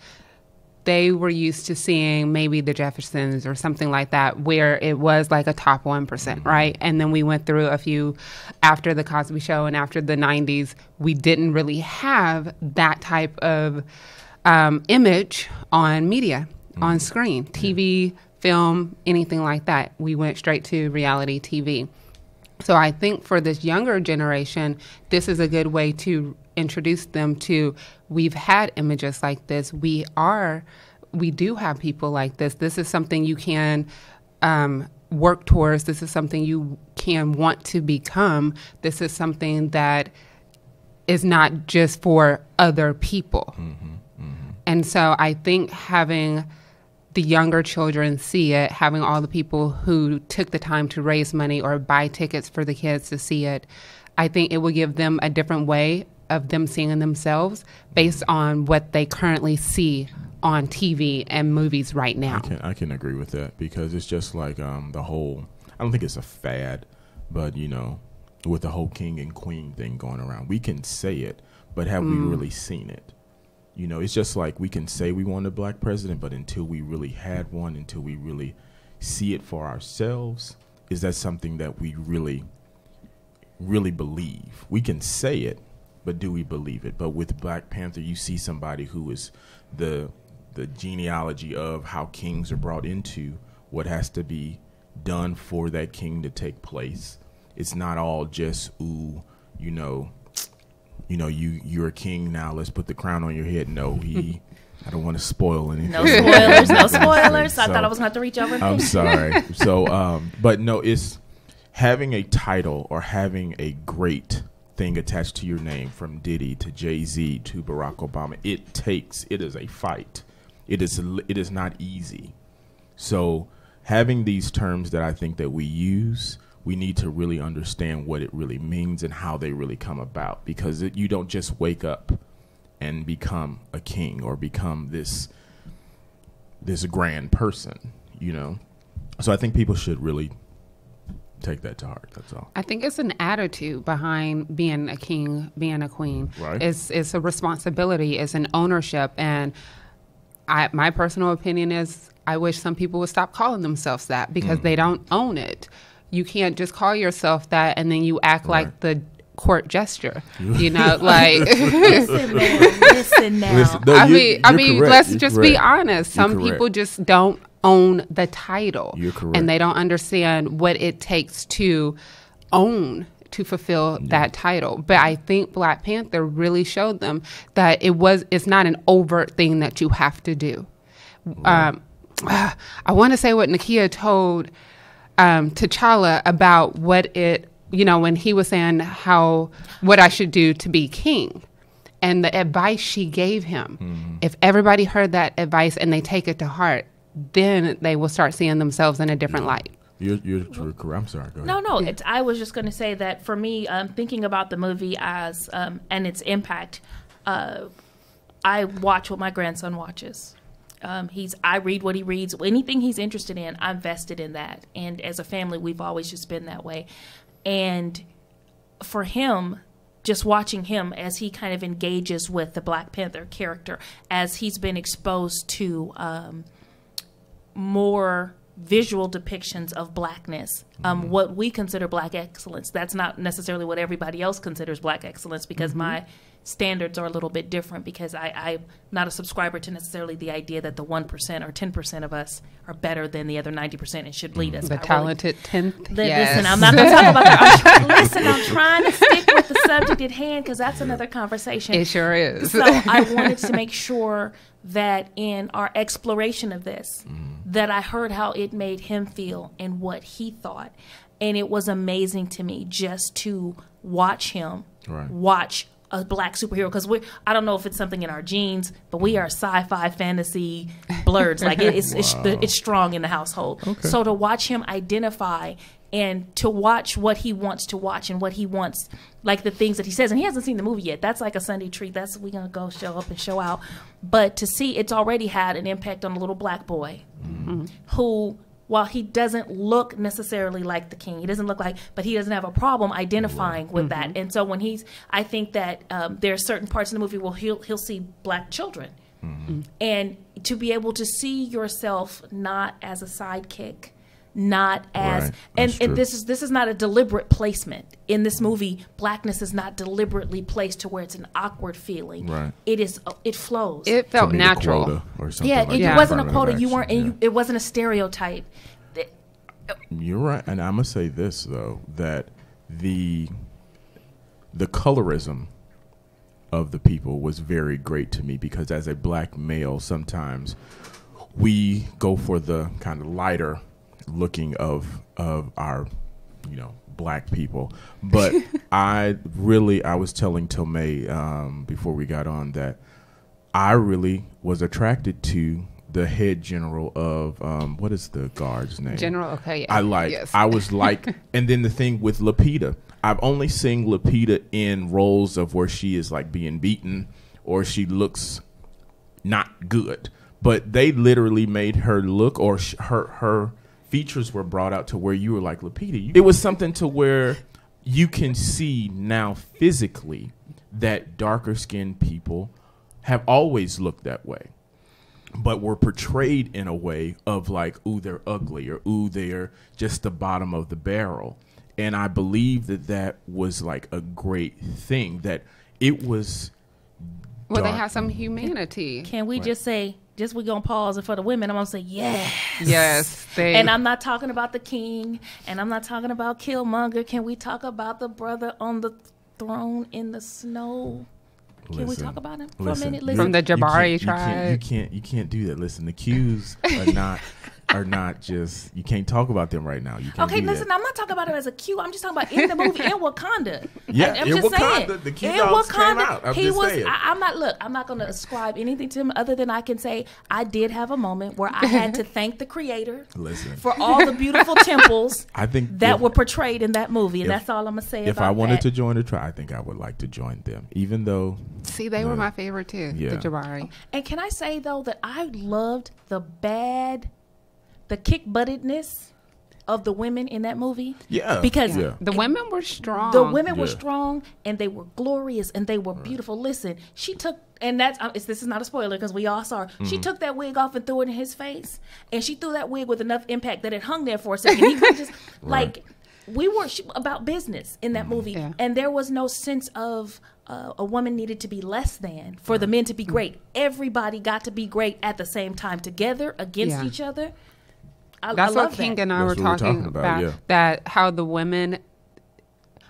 they were used to seeing maybe the Jeffersons or something like that, where it was like a top 1%, right? And then we went through a few after the Cosby Show and after the 90s. We didn't really have that type of image on media, on screen, TV, film, anything like that. We went straight to reality TV. So I think for this younger generation, this is a good way to introduce them to, we've had images like this. We do have people like this. This is something you can work towards. This is something you can want to become. This is something that is not just for other people. And so I think having the younger children see it, having all the people who took the time to raise money or buy tickets for the kids to see it, I think it will give them a different way of them seeing themselves based on what they currently see on TV and movies right now. I can agree with that because it's just like the whole, I don't think it's a fad, but with the whole king and queen thing going around, we can say it, but have we really seen it? It's just like we can say we want a black president, but until we really had one, until we really see it for ourselves, is that something that we really, really believe? We can say it, but do we believe it? But with Black Panther, you see somebody who is the genealogy of how kings are brought into what has to be done for that king to take place. It's not all just, you're a king now, let's put the crown on your head. No, I don't want to spoil anything. No spoilers. I thought I was going to have to reach over and I'm sorry. So, but no, it's having a title or having a great thing attached to your name, from Diddy to Jay-Z to Barack Obama. It is a fight. It is not easy. So having these terms that I think that we use, we need to really understand what it really means and how they really come about, because you don't just wake up and become a king or become this grand person, So I think people should really take that to heart. That's all. I think it's an attitude behind being a king, being a queen. Right. It's a responsibility. It's an ownership. And my personal opinion is I wish some people would stop calling themselves that because they don't own it. You can't just call yourself that and then you act like the court gesture, like. Listen now. No, I mean, correct. let's You're just correct. be honest. Some You're people correct. just don't own the title. You're correct. And they don't understand what it takes to to fulfill that title. But I think Black Panther really showed them that it's not an overt thing that you have to do. Right. I want to say what Nakia told T'Challa about what when he was saying what I should do to be king. and the advice she gave him. If everybody heard that advice and they take it to heart, then they will start seeing themselves in a different light. You're correct. I'm sorry. Go ahead. No. I was just going to say that for me, thinking about the movie as and its impact, I watch what my grandson watches. I read what he reads. Anything he's interested in, I'm vested in that. And as a family, we've always just been that way. And for him, just watching him as he kind of engages with the Black Panther character, as he's been exposed to more visual depictions of blackness, what we consider black excellence. That's not necessarily what everybody else considers black excellence, because my standards are a little bit different, because I'm not a subscriber to necessarily the idea that the 1% or 10% of us are better than the other 90% and should lead us. The talented 10th. Listen, I'm not going to talk about that. I'm trying to stick with the subject at hand, because that's another conversation. It sure is. So I wanted to make sure that in our exploration of this, that I heard how it made him feel and what he thought. And it was amazing to me just to watch him watch a black superhero, because I don't know if it's something in our genes, but we are sci-fi fantasy blurs. Like it's strong in the household. Okay. So to watch him identify and to watch what he wants to watch and what he wants, like the things that he says, and he hasn't seen the movie yet. That's like a Sunday treat. We're going to go show up and show out. But to see it's already had an impact on a little black boy who, while he doesn't look necessarily like the king, he doesn't look like, but he doesn't have a problem identifying with that. And so when I think that there are certain parts in the movie where he'll see black children. And to be able to see yourself not as a sidekick, not as and this is not a deliberate placement in this movie. Blackness is not deliberately placed to where it's an awkward feeling. It flows. It felt natural or something. It wasn't a quota. You weren't it wasn't a stereotype. You're right. And I'm gonna say this though, that the colorism of the people was very great to me, because as a black male, sometimes we go for the kind of lighter looking of our black people, but I was telling Tomei before we got on that I really was attracted to the head general of what is the guard's name? General. Okay, yeah. I was like, and then the thing with Lupita, I've only seen Lupita in roles of where she is like being beaten or she looks not good, but they literally made her look, or her features were brought out to where you were like, Lupita, it was something to where you can see now physically that darker skinned people have always looked that way, but were portrayed in a way of like, ooh, they're ugly, or ooh, they're just the bottom of the barrel. And I believe that was like a great thing, that it was well, they have some humanity. Can we just say, we're going to pause it for the women. I'm going to say, yes. Yes. And I'm not talking about the king, and I'm not talking about Killmonger. Can we talk about the brother on the throne in the snow? Can we talk about him for a minute? Listen. From the Jabari tribe. You can't do that. Listen, the Qs are not just, you can't talk about them right now. You can't I'm not talking about him as a Q. I'm just talking about in the movie in Wakanda. Yeah, I'm in just Wakanda, saying, the Q dogs came out. I'm not going to ascribe anything to him other than I can say I did have a moment where I had to thank the creator for all the beautiful temples that were portrayed in that movie, and that's all I'm going to say about that. If I wanted to join a tribe, I think I would like to join them, even though... See, they were my favorite too, the Jabari. And can I say, though, that I loved the kick-buttedness of the women in that movie. Yeah. Because the women were strong. The women were strong, and they were glorious, and they were beautiful. Listen, she took, and this is not a spoiler because we all saw her. She took that wig off and threw it in his face, and she threw that wig with enough impact that it hung there for a second. He could just, like, we were about business in that movie, and there was no sense of a woman needed to be less than for the men to be great. Everybody got to be great at the same time, together, against each other. That's what King and I were talking about. That how the women,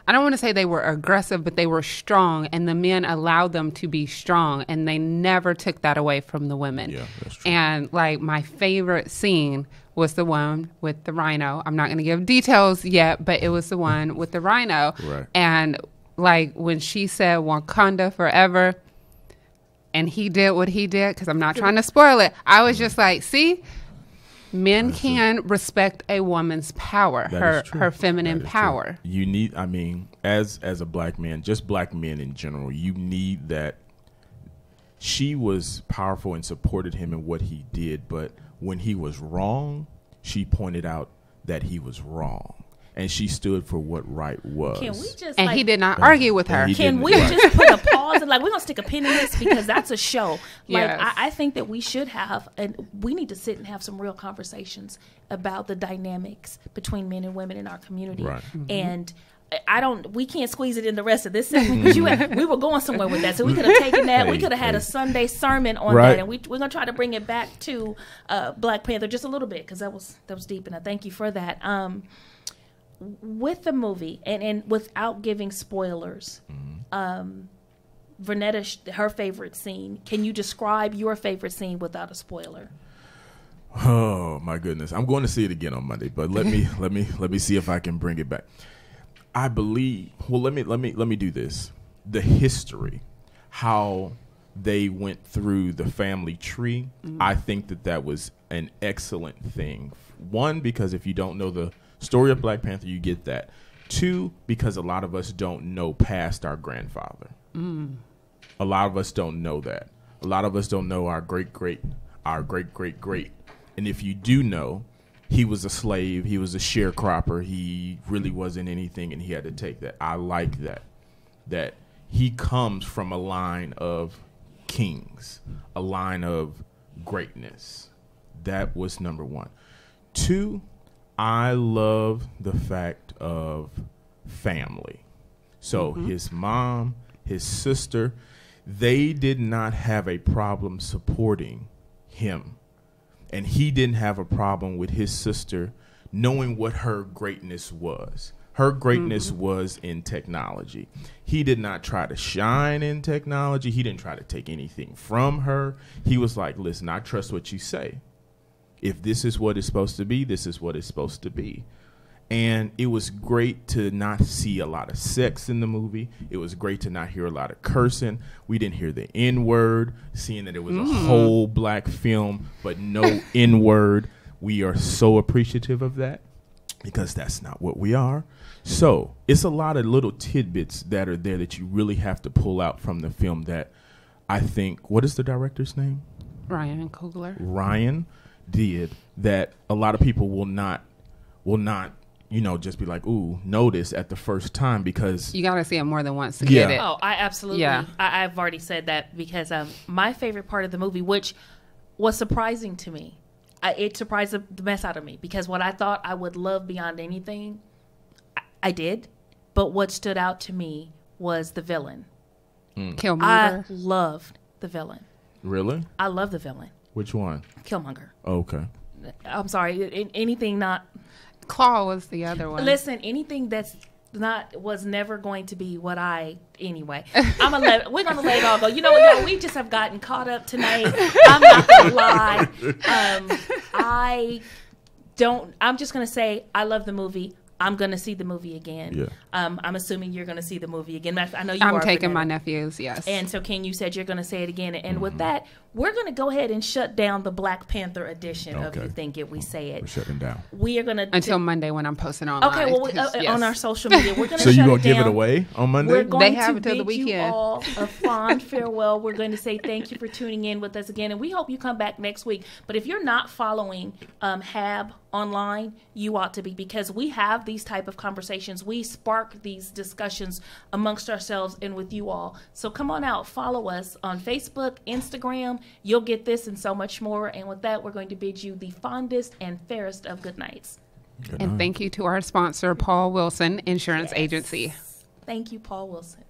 I don't want to say they were aggressive, but they were strong, and the men allowed them to be strong, and they never took that away from the women. Yeah, that's true. And like my favorite scene was the one with the rhino. I'm not going to give details yet, but it was the one with the rhino. Right. And like when she said Wakanda forever, and he did what he did, because I'm not trying to spoil it. I was just like, see, men can respect a woman's power, her feminine power. True. You need, I mean, as a black man, just black men in general, you need that. She was powerful and supported him in what he did, but when he was wrong, she pointed out that he was wrong. And she stood for what right was. Can we just, and he did not argue with her. Can we just put a pause and we're going to stick a pin in this, because that's a show. Yes. I think that we should have, and we need to sit and have some real conversations about the dynamics between men and women in our community. Right. And we can't squeeze it in the rest of this segment, because we were going somewhere with that. So we could have taken that. We could have had a Sunday sermon on that. And we're going to try to bring it back to Black Panther just a little bit, because that was deep. And I thank you for that. With the movie, and without giving spoilers, Vernetta, her favorite scene. Can you describe your favorite scene without a spoiler? Oh my goodness! I'm going to see it again on Monday, but let me see if I can bring it back. I believe. Well, let me do this. The history, how they went through the family tree. I think that was an excellent thing. One, because if you don't know the story of Black Panther, you get that. Two, because a lot of us don't know past our grandfather. A lot of us don't know that. A lot of us don't know our great. And if you do know, he was a slave, he was a sharecropper, he really wasn't anything, and he had to take that. I like that he comes from a line of kings, a line of greatness. That was number one. Two, I love the fact of family. So his mom, his sister, they did not have a problem supporting him. And he didn't have a problem with his sister knowing what her greatness was. Her greatness was in technology. He did not try to shine in technology. He didn't try to take anything from her. He was like, listen, I trust what you say. If this is what it's supposed to be, this is what it's supposed to be. And it was great to not see a lot of sex in the movie. It was great to not hear a lot of cursing. We didn't hear the N-word, seeing that it was a whole black film, but no N-word. We are so appreciative of that, because that's not what we are. So it's a lot of little tidbits that are there that you really have to pull out from the film that I think, what is the director's name? Ryan Coogler. Ryan did that a lot of people will not just be like, ooh, notice at the first time, because you got to see it more than once to get it. Oh, I absolutely. Yeah. I've already said that, because my favorite part of the movie, which was surprising to me, it surprised the mess out of me, because what I thought I would love beyond anything, I did. But what stood out to me was the villain. Killmonger. I loved the villain. Really? I love the villain. Which one? Killmonger. Oh, okay. I'm sorry. Anything not. Claw was the other one. Listen, anything that's was never going to be what anyway. We're gonna let it all go. You know what, y'all? We just have gotten caught up tonight. I'm not gonna lie. I'm just gonna say I love the movie. I'm going to see the movie again. Yeah. I'm assuming you're going to see the movie again. I know you are. I'm taking my nephews, yes. And so, Ken, you said you're going to say it again. And with that, we're going to go ahead and shut down the Black Panther edition of You Think It, We Say It. We're shutting down. We are going to... Until Monday when I'm posting online. Okay, well, on our social media. We're going to So you're going to give it away on Monday? We're going they have to until the weekend. You all a fond farewell. We're going to say thank you for tuning in with us again. And we hope you come back next week. But if you're not following HAB online, you ought to be, because we have these type of conversations. We spark these discussions amongst ourselves and with you all. So come on out, follow us on Facebook, Instagram. You'll get this and so much more. And with that, we're going to bid you the fondest and fairest of good nights. Good night. And thank you to our sponsor, Paul Wilson Insurance Agency. Thank you, Paul Wilson.